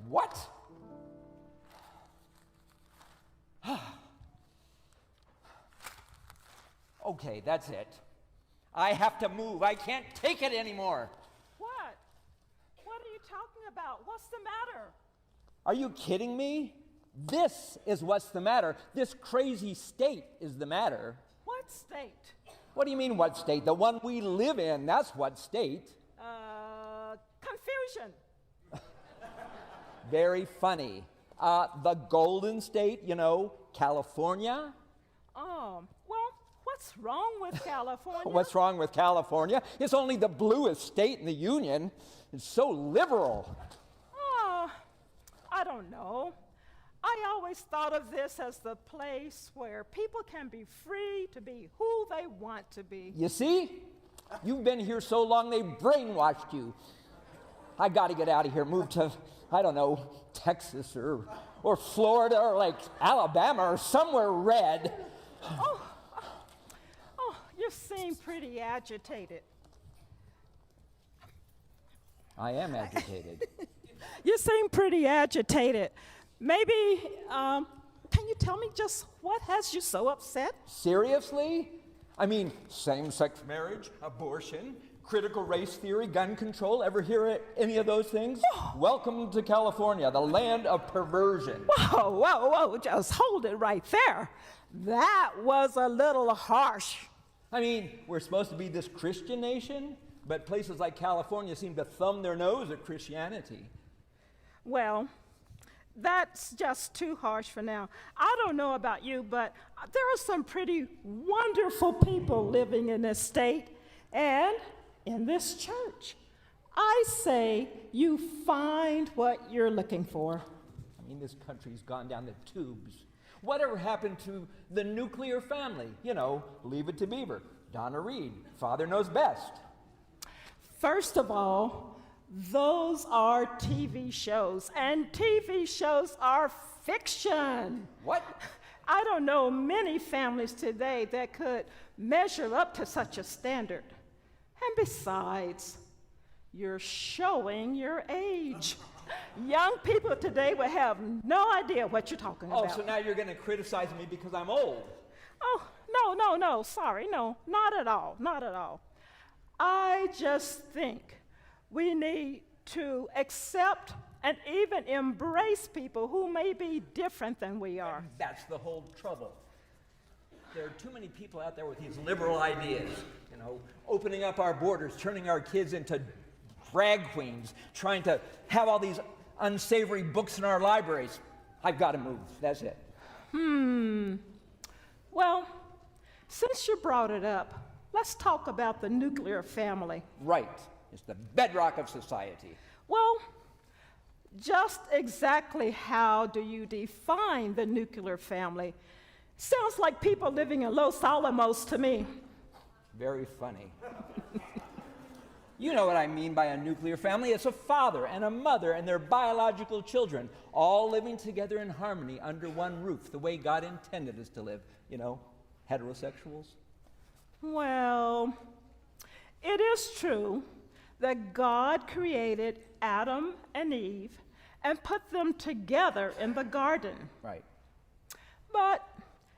What? Okay, that's it. I have to move. I can't take it anymore. What? What are you talking about? What's the matter? Are you kidding me? This is what's the matter. This crazy state is the matter. What state? What do you mean, what state? The one we live in, that's what state. Confusion. Very funny. The Golden State, California. Well, what's wrong with California? What's wrong with California? It's only the bluest state in the Union. It's so liberal. Oh, I don't know. I always thought of this as the place where people can be free to be who they want to be. You see? You've been here so long, they brainwashed you. I got to get out of here, move to, I don't know, Texas or Florida or like Alabama or somewhere red. Oh, you seem pretty agitated. I am agitated. You seem pretty agitated. Maybe, can you tell me just what has you so upset? Seriously? I mean, same-sex marriage, abortion, critical race theory, gun control. Ever hear any of those things? Welcome to California, the land of perversion. Whoa, just hold it right there. That was a little harsh. I mean, we're supposed to be this Christian nation, but places like California seem to thumb their nose at Christianity. Well, that's just too harsh for now. I don't know about you, but there are some pretty wonderful people living in this state and in this church. I say you find what you're looking for. I mean, this country's gone down the tubes. Whatever happened to the nuclear family? Leave it to Beaver. Donna Reed, father knows best. First of all, those are TV shows, and TV shows are fiction. What? I don't know many families today that could measure up to such a standard. And besides, you're showing your age. Young people today will have no idea what you're talking about. Oh, so now you're going to criticize me because I'm old. Oh, no, sorry, no, not at all. I just think we need to accept and even embrace people who may be different than we are. And that's the whole trouble. There are too many people out there with these liberal ideas, opening up our borders, turning our kids into drag queens, trying to have all these unsavory books in our libraries. I've got to move. That's it. Well, since you brought it up, let's talk about the nuclear family. Right. It's the bedrock of society. Well, just exactly how do you define the nuclear family? Sounds like people living in Los Alamos to me. Very funny. You know what I mean by a nuclear family. It's a father and a mother and their biological children, all living together in harmony under one roof, the way God intended us to live. Heterosexuals. Well, it is true that God created Adam and Eve and put them together in the garden. Right. But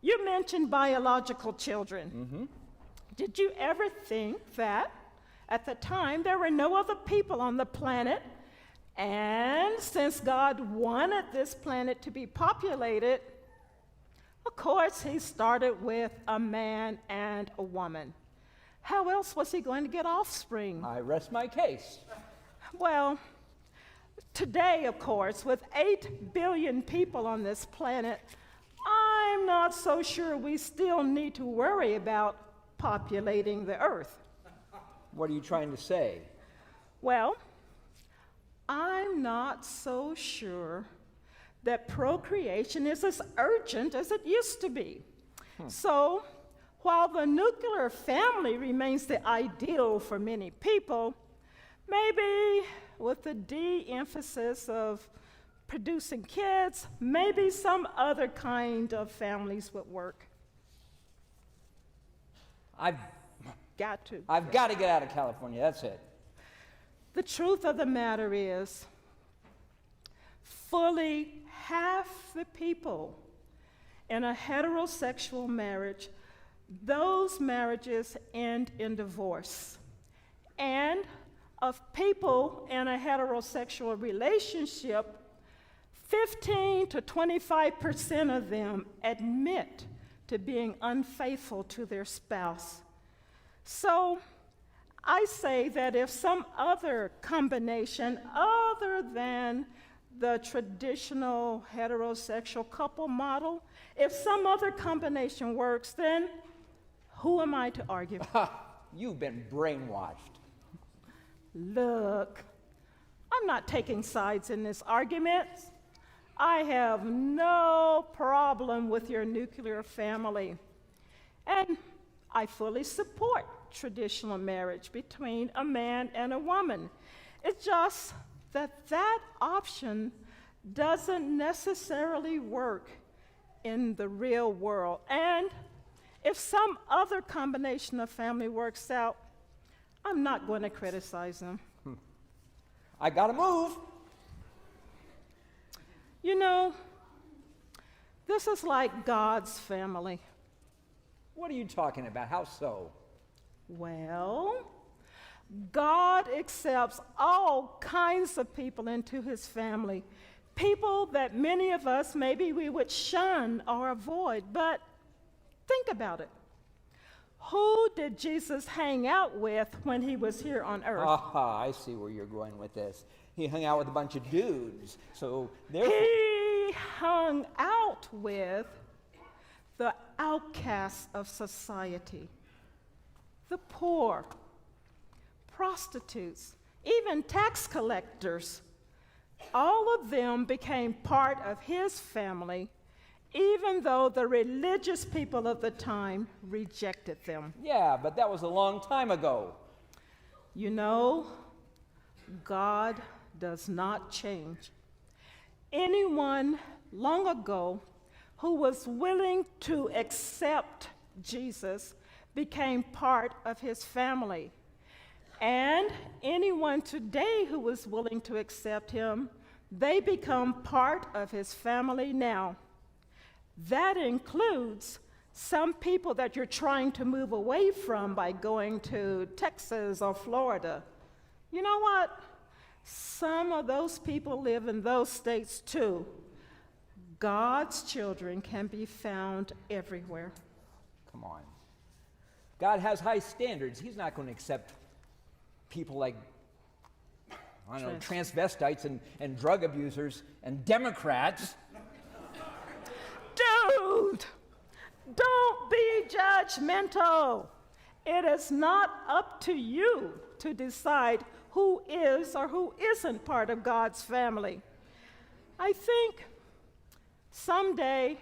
you mentioned biological children. Mm-hmm. Did you ever think that at the time there were no other people on the planet, and since God wanted this planet to be populated, of course he started with a man and a woman. How else was he going to get offspring? I rest my case. Well, today, of course, with 8 billion people on this planet, I'm not so sure we still need to worry about populating the earth. What are you trying to say? Well, I'm not so sure that procreation is as urgent as it used to be. So, while the nuclear family remains the ideal for many people, maybe with the de-emphasis of producing kids, maybe some other kind of families would work. I've Got to. got to get out of California, that's it. The truth of the matter is, fully half the people in a heterosexual marriage, those marriages end in divorce. And of people in a heterosexual relationship, 15 to 25% of them admit to being unfaithful to their spouse. So I say that if some other combination other than the traditional heterosexual couple model, if some other combination works, then who am I to argue? You've been brainwashed. Look, I'm not taking sides in this argument. I have no problem with your nuclear family. And I fully support traditional marriage between a man and a woman. It's just that that option doesn't necessarily work in the real world. And if some other combination of family works out, I'm not going to criticize them. I gotta move. You know, this is like God's family. What are you talking about? How so? Well, God accepts all kinds of people into his family. People that many of us maybe we would shun or avoid. But think about it. Who did Jesus hang out with when he was here on earth? Aha, I see where you're going with this. He hung out with a bunch of dudes, so therefore... He hung out with the outcasts of society, the poor, prostitutes, even tax collectors. All of them became part of his family, even though the religious people of the time rejected them. Yeah, but that was a long time ago. You know, God does not change. Anyone long ago who was willing to accept Jesus became part of his family. And anyone today who is willing to accept him, they become part of his family now. That includes some people that you're trying to move away from by going to Texas or Florida. You know what? Some of those people live in those states too. God's children can be found everywhere. Come on. God has high standards. He's not going to accept people like, I don't know, transvestites and drug abusers and Democrats. Dude, don't be judgmental. It is not up to you to decide who is or who isn't part of God's family. I think someday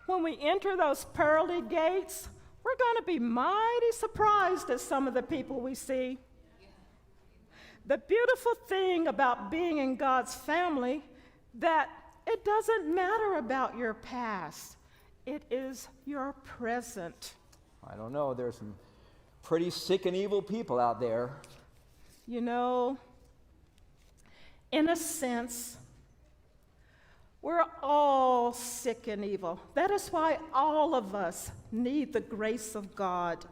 when we enter those pearly gates, we're going to be mighty surprised at some of the people we see. The beautiful thing about being in God's family that it doesn't matter about your past. It is your present. I don't know. There's some pretty sick and evil people out there. You know, in a sense, we're all sick and evil. That is why all of us need the grace of God.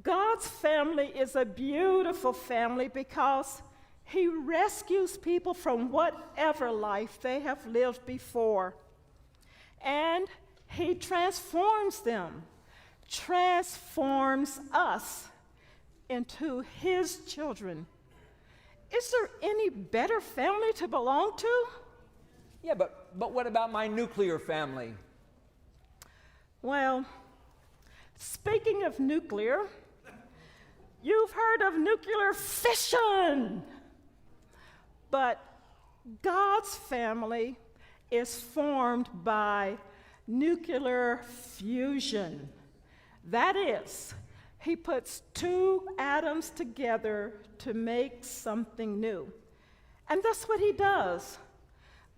God's family is a beautiful family because he rescues people from whatever life they have lived before. And he transforms them, transforms us into his children. Is there any better family to belong to? Yeah, but what about my nuclear family? Well, speaking of nuclear, you've heard of nuclear fission. But God's family is formed by nuclear fusion. That is, he puts two atoms together to make something new. And that's what he does.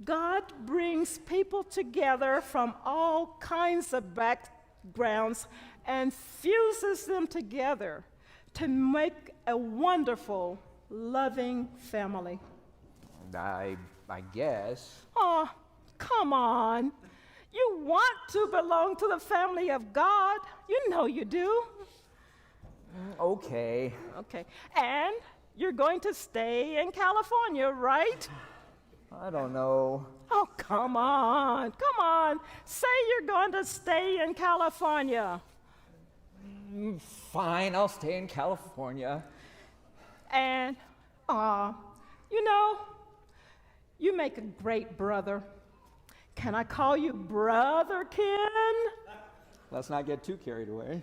God brings people together from all kinds of backgrounds and fuses them together to make a wonderful, loving family. I guess. Oh, come on. You want to belong to the family of God. You know you do. Okay. Okay. And you're going to stay in California, right? I don't know. Oh, come on. Come on. Say you're going to stay in California. Fine, I'll stay in California. And, you know, you make a great brother. Can I call you Brother Ken? Let's not get too carried away.